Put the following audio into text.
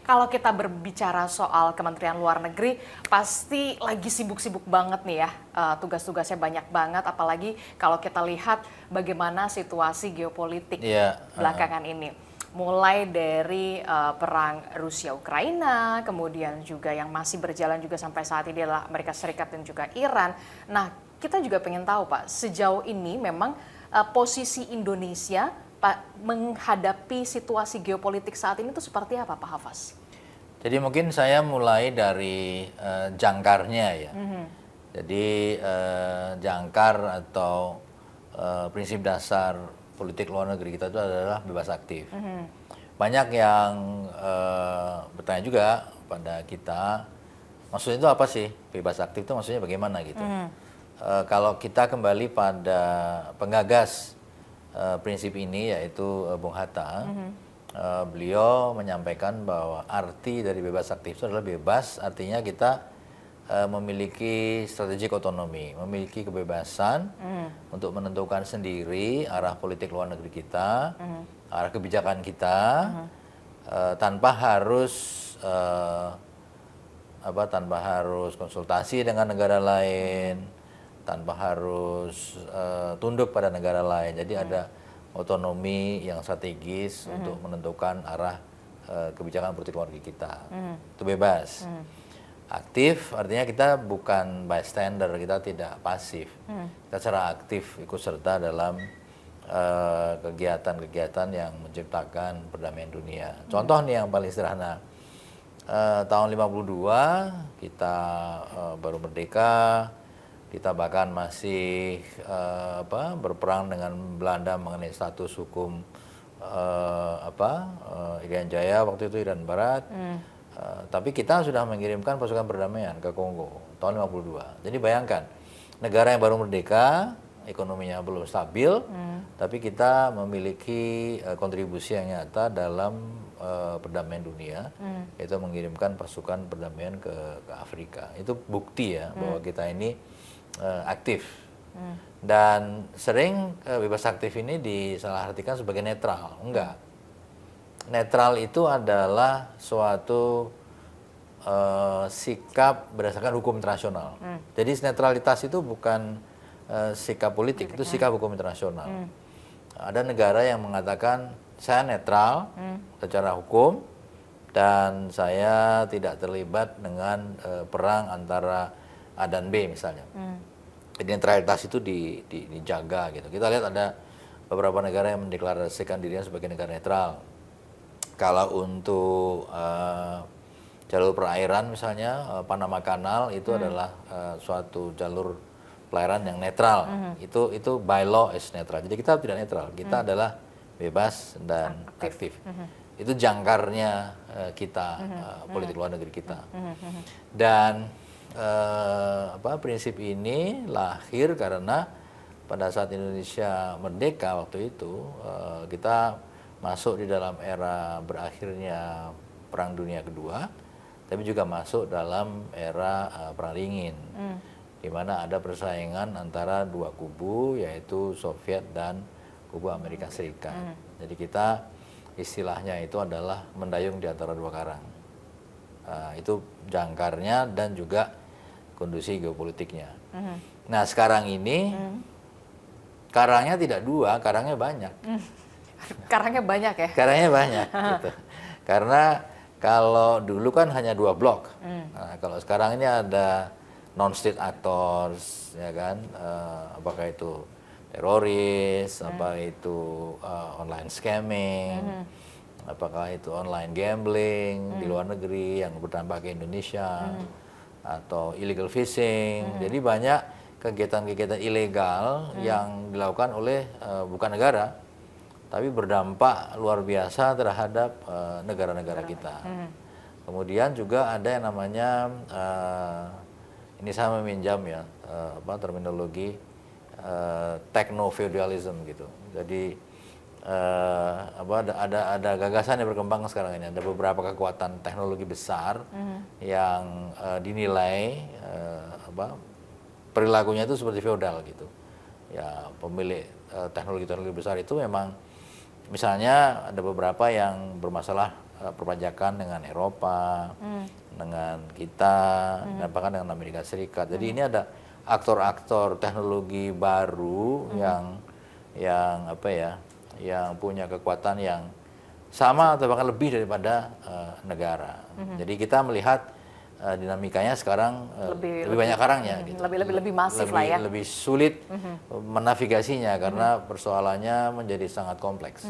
Kalau kita berbicara soal Kementerian Luar Negeri, pasti lagi sibuk-sibuk banget nih ya, tugas-tugasnya banyak banget, apalagi kalau kita lihat bagaimana situasi geopolitik belakangan ini. Mulai dari perang Rusia-Ukraina, kemudian juga yang masih berjalan juga sampai saat ini adalah Amerika Serikat dan juga Iran. Nah, kita juga pengen tahu Pak, sejauh ini memang posisi Indonesia Pak menghadapi situasi geopolitik saat ini itu seperti apa Pak Hafaz? Jadi mungkin saya mulai dari jangkarnya ya. Jadi jangkar atau prinsip dasar politik luar negeri kita itu adalah bebas aktif. Banyak yang bertanya juga pada kita, maksudnya itu apa sih bebas aktif itu maksudnya bagaimana gitu. Kalau kita kembali pada penggagas prinsip ini yaitu Bung Hatta, beliau menyampaikan bahwa arti dari bebas aktif itu adalah bebas, artinya kita memiliki strategik otonomi, memiliki kebebasan untuk menentukan sendiri arah politik luar negeri kita, arah kebijakan kita, tanpa harus tanpa harus konsultasi dengan negara lain, tanpa harus tunduk pada negara lain. Jadi ada otonomi yang strategis untuk menentukan arah kebijakan politik luar negeri kita. Itu bebas. Aktif artinya kita bukan bystander, kita tidak pasif. Kita secara aktif ikut serta dalam kegiatan-kegiatan yang menciptakan perdamaian dunia. Contoh nih yang paling sederhana. Tahun 52 kita baru merdeka. Kita bahkan masih berperang dengan Belanda mengenai status hukum Irian Jaya waktu itu, Irian Barat. Tapi kita sudah mengirimkan pasukan perdamaian ke Kongo tahun 52. Jadi bayangkan, negara yang baru merdeka, ekonominya belum stabil, tapi kita memiliki kontribusi yang nyata dalam perdamaian dunia, yaitu mengirimkan pasukan perdamaian ke Afrika. Itu bukti ya bahwa kita ini aktif. Dan sering bebas aktif ini disalahartikan sebagai netral. Enggak. Netral itu adalah suatu sikap berdasarkan hukum internasional. Jadi netralitas itu bukan sikap politik, itu sikap hukum internasional. Ada negara yang mengatakan saya netral secara hukum dan saya tidak terlibat dengan perang antara A dan B misalnya. Jadi netralitas itu dijaga gitu. Kita lihat ada beberapa negara yang mendeklarasikan dirinya sebagai negara netral. Kalau untuk jalur perairan misalnya Panama Canal itu adalah suatu jalur pelayaran yang netral. Itu by law is netral. Jadi kita tidak netral. Kita adalah bebas dan aktif. Itu jangkarnya kita politik luar negeri kita. Dan prinsip ini lahir karena pada saat Indonesia merdeka waktu itu kita masuk di dalam era berakhirnya Perang Dunia Kedua, tapi juga masuk dalam era Perang Dingin, di mana ada persaingan antara dua kubu yaitu Soviet dan kubu Amerika Serikat. Jadi kita istilahnya itu adalah mendayung di antara dua karang. Itu jangkarnya dan juga kondisi geopolitiknya. Nah sekarang ini karangnya tidak dua, karangnya banyak. Karangnya banyak ya? Karangnya banyak gitu. Karena kalau dulu kan hanya dua blok. Nah, kalau sekarang ini ada non-state actors, ya kan? Apakah itu teroris, apa itu online scamming, apakah itu online gambling di luar negeri yang berdampak ke Indonesia, atau illegal fishing. Jadi banyak kegiatan-kegiatan ilegal yang dilakukan oleh bukan negara, tapi berdampak luar biasa terhadap negara-negara kita. Kemudian juga ada yang namanya, ini saya meminjam ya terminologi techno-feudalism gitu. Jadi ada gagasan yang berkembang sekarang ini. Ada beberapa kekuatan teknologi besar yang dinilai perilakunya itu seperti feodal gitu. Ya pemilik teknologi besar itu memang misalnya ada beberapa yang bermasalah perpajakan dengan Eropa, dengan kita, dan bahkan dengan Amerika Serikat. Jadi ini ada aktor-aktor teknologi baru yang apa ya, yang punya kekuatan yang sama atau bahkan lebih daripada negara. Jadi kita melihat dinamikanya sekarang lebih banyak karangnya, gitu. Lebih masif lah ya. Lebih sulit menavigasinya karena persoalannya menjadi sangat kompleks.